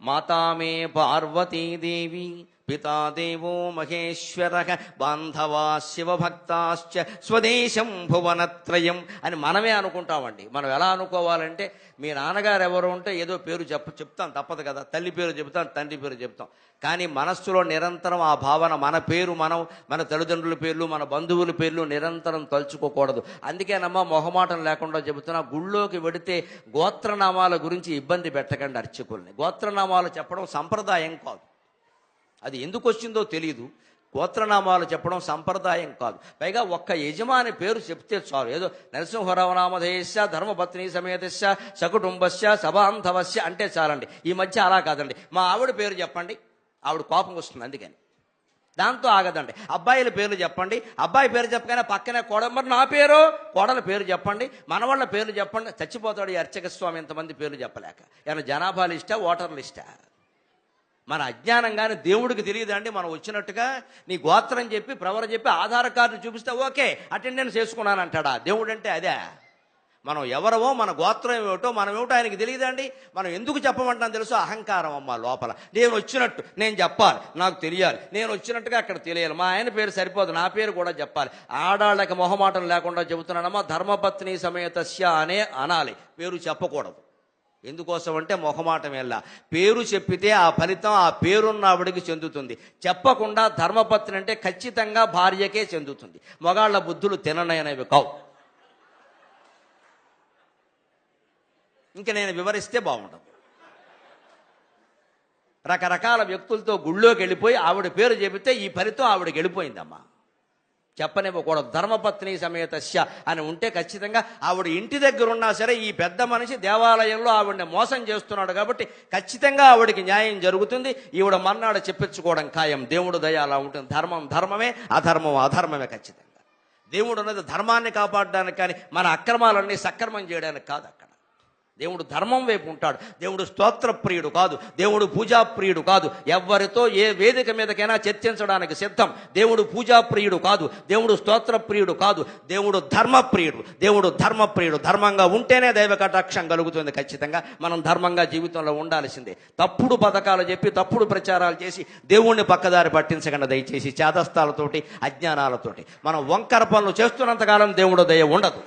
మాతామే పార్వతీదేవి, పితా దేవో మహేశ్వర, బాంధవా శివభక్తాశ్చ స్వదేశం భువనత్రయం అని మనమే అనుకుంటామండి. మనం ఎలా అనుకోవాలంటే, మీ నాన్నగారు ఎవరు ఉంటే ఏదో పేరు చెప్తాం, తప్పదు కదా. తల్లి పేరు చెప్తాం, తండ్రి పేరు చెప్తాం. కానీ మనస్సులో నిరంతరం ఆ భావన, మన పేరు మన తల్లిదండ్రుల పేర్లు, మన బంధువుల పేర్లు నిరంతరం తలుచుకోకూడదు. అందుకేనమ్మా మొహమాటం లేకుండా చెబుతున్నా, గుళ్ళోకి వెడితే గోత్రనామాల గురించి ఇబ్బంది పెట్టకండి అర్చకుల్ని. గోత్రనామాలు చెప్పడం సంప్రదాయం కాదు, అది ఎందుకు వచ్చిందో తెలియదు. గోత్రనామాలు చెప్పడం సంప్రదాయం కాదు. పైగా ఒక్క యజమాని పేరు చెప్తే చాలు. ఏదో నరసింహరామనామధేయస్య ధర్మపత్ని సమేతస్య సకుటుంబస్య సబాంధవస్య అంటే చాలండి. ఈ మధ్య అలా కాదండి, మా ఆవిడ పేరు చెప్పండి, ఆవిడ కోపం వస్తుంది, అందుకని దాంతో ఆగదండి. అబ్బాయిల పేర్లు చెప్పండి, అబ్బాయి పేరు చెప్పగానే పక్కనే కోడలు, మరి నా పేరు, కోడల పేరు చెప్పండి, మనవాళ్ళ పేర్లు చెప్పండి. చచ్చిపోతాడు ఈ అర్చక స్వామి ఇంతమంది పేర్లు చెప్పలేక. ఏమైనా జనాభా లిస్టా, ఓటర్ లిస్టా? మన అజ్ఞానంగానే దేవుడికి తెలియదండి. మనం వచ్చినట్టుగా నీ గోత్రం చెప్పి, ప్రవర చెప్పి, ఆధార్ కార్డు చూపిస్తే ఓకే అటెండెన్స్ చేసుకున్నాను అంటాడా? దేవుడు అంటే అదే. మనం ఎవరమో, మన గోత్రం ఏమిటో, మనం ఏమిటో ఆయనకి తెలియదండి. మనం ఎందుకు చెప్పమంటాం తెలుసు? అహంకారం అమ్మ లోపల. నేను వచ్చినట్టు నేను చెప్పాలి, నాకు తెలియాలి, నేను వచ్చినట్టుగా అక్కడ తెలియాలి. మా ఆయన పేరు సరిపోదు, నా పేరు కూడా చెప్పాలి. ఆడాళ్ళకి మొహమాటం లేకుండా చెబుతున్నానమ్మా, ధర్మపత్ని సమేతస్య అనే అనాలి, పేరు చెప్పకూడదు. ఎందుకోసం అంటే మొహమాటం వెళ్ళా. పేరు చెప్పితే ఆ ఫలితం ఆ పేరున్న ఆవిడికి చెందుతుంది. చెప్పకుండా ధర్మపత్ని అంటే ఖచ్చితంగా భార్యకే చెందుతుంది. మగాళ్ళ బుద్ధులు తిననైనవి కావు. ఇంక నేను వివరిస్తే బాగుండదు. రకరకాల వ్యక్తులతో గుళ్ళోకి వెళ్ళిపోయి ఆవిడ పేరు చెబితే ఈ ఫలితం ఆవిడకి వెళ్ళిపోయిందమ్మా. చెప్పనివ్వకూడదు. ధర్మపత్ని సమేతస్య అని ఉంటే ఖచ్చితంగా ఆవిడ ఇంటి దగ్గర ఉన్నా సరే, ఈ పెద్ద మనిషి దేవాలయంలో ఆవిడని మోసం చేస్తున్నాడు కాబట్టి ఖచ్చితంగా ఆవిడికి న్యాయం జరుగుతుంది. ఈవిడ మర్నాడు చెప్పించుకోవడం ఖాయం. దేవుడు దయ అలా ఉంటుంది. ధర్మం ధర్మమే, అధర్మం అధర్మమే. ఖచ్చితంగా దేవుడు ఉన్నది ధర్మాన్ని కాపాడడానికి, కానీ మన అక్రమాలన్నీ సక్రమం చేయడానికి కాదు. అక్కడ దేవుడు ధర్మం వైపు ఉంటాడు. దేవుడు స్తోత్ర ప్రియుడు కాదు, దేవుడు పూజా ప్రియుడు కాదు. ఎవరితో ఏ వేదిక మీదకైనా చర్చించడానికి సిద్ధం. దేవుడు పూజా ప్రియుడు కాదు, దేవుడు స్తోత్ర ప్రియుడు కాదు, దేవుడు ధర్మప్రియుడు. దేవుడు ధర్మప్రియుడు. ధర్మంగా ఉంటేనే దైవ కటాక్షం కలుగుతుంది. ఖచ్చితంగా మనం ధర్మంగా జీవితంలో ఉండాల్సిందే. తప్పుడు పథకాలు చెప్పి, తప్పుడు ప్రచారాలు చేసి దేవుణ్ణి పక్కదారి పట్టించకుండా దయచేసి. చేదస్తాలతోటి, అజ్ఞానాలతోటి మనం వంకర పనులు చేస్తున్నంతకాలం దేవుడు దయ ఉండదు.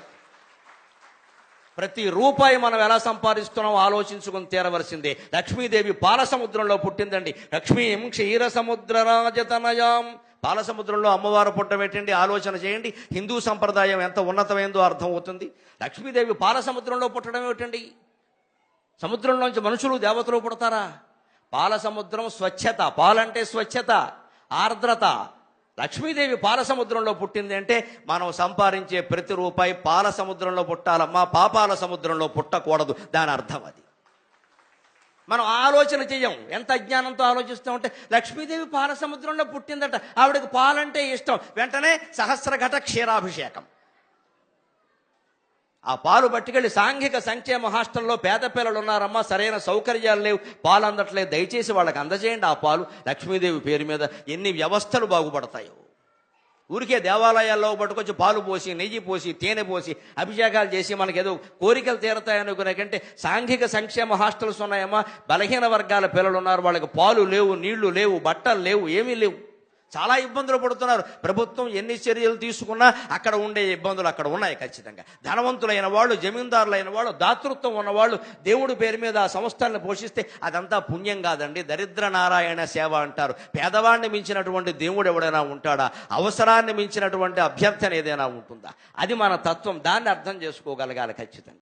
ప్రతి రూపాయి మనం ఎలా సంపాదిస్తున్నామో ఆలోచించుకుని తీరవలసిందే. లక్ష్మీదేవి పాలసముద్రంలో పుట్టిందండి. లక్ష్మీం క్షీరసముద్రరాజతనయాం. పాలసముద్రంలో అమ్మవారు పుట్టబెట్టండి, ఆలోచన చేయండి. హిందూ సంప్రదాయం ఎంత ఉన్నతమైందో అర్థం అవుతుంది. లక్ష్మీదేవి పాలసముద్రంలో పుట్టడం ఏమిటండి? సముద్రంలోంచి మనుషులు దేవతలు పుడతారా? పాలసముద్రం స్వచ్ఛత. పాలంటే స్వచ్ఛత, ఆర్ద్రత. లక్ష్మీదేవి పాలసముద్రంలో పుట్టింది అంటే మనం సంపాదించే ప్రతి రూపాయి పాలసముద్రంలో పుట్టాలమ్మా, పాపాల సముద్రంలో పుట్టకూడదు. దాని అర్థం అది. మనం ఆలోచన చెయ్యం. ఎంత అజ్ఞానంతో ఆలోచిస్తామంటే, లక్ష్మీదేవి పాలసముద్రంలో పుట్టిందట, ఆవిడకి పాలంటే ఇష్టం, వెంటనే సహస్రఘట క్షీరాభిషేకం. ఆ పాలు పట్టుకెళ్ళి సాంఘిక సంక్షేమ హాస్టల్లో పేద పిల్లలు ఉన్నారమ్మా, సరైన సౌకర్యాలు లేవు, పాలు అందట్లేదు, దయచేసి వాళ్ళకి అందజేయండి ఆ పాలు. లక్ష్మీదేవి పేరు మీద ఎన్ని వ్యవస్థలు బాగుపడతాయో. ఊరికే దేవాలయాల్లో పట్టుకొచ్చి పాలు పోసి, నెయ్యి పోసి, తేనె పోసి అభిషేకాలు చేసి మనకేదో కోరికలు తీరతాయనుకునే కంటే, సాంఘిక సంక్షేమ హాస్టల్స్ ఉన్నాయమ్మా, బలహీన వర్గాల పిల్లలు ఉన్నారు, వాళ్ళకి పాలు లేవు, నీళ్లు లేవు, బట్టలు లేవు, ఏమీ లేవు, చాలా ఇబ్బందులు పడుతున్నారు. ప్రభుత్వం ఎన్ని చర్యలు తీసుకున్నా అక్కడ ఉండే ఇబ్బందులు అక్కడ ఉన్నాయి. ఖచ్చితంగా ధనవంతులైన వాళ్ళు, జమీందారులైన వాళ్ళు, దాతృత్వం ఉన్నవాళ్ళు దేవుడి పేరు మీద ఆ సంస్థలను పోషిస్తే అదంతా పుణ్యం కాదండి. దరిద్ర నారాయణ సేవ అంటారు. పేదవాడిని మించినటువంటి దేవుడు ఎవడైనా ఉంటాడా? అవసరాన్ని మించినటువంటి అభ్యర్థన ఏదైనా ఉంటుందా? అది మన తత్వం. దాన్ని అర్థం చేసుకోగలగాలి ఖచ్చితంగా.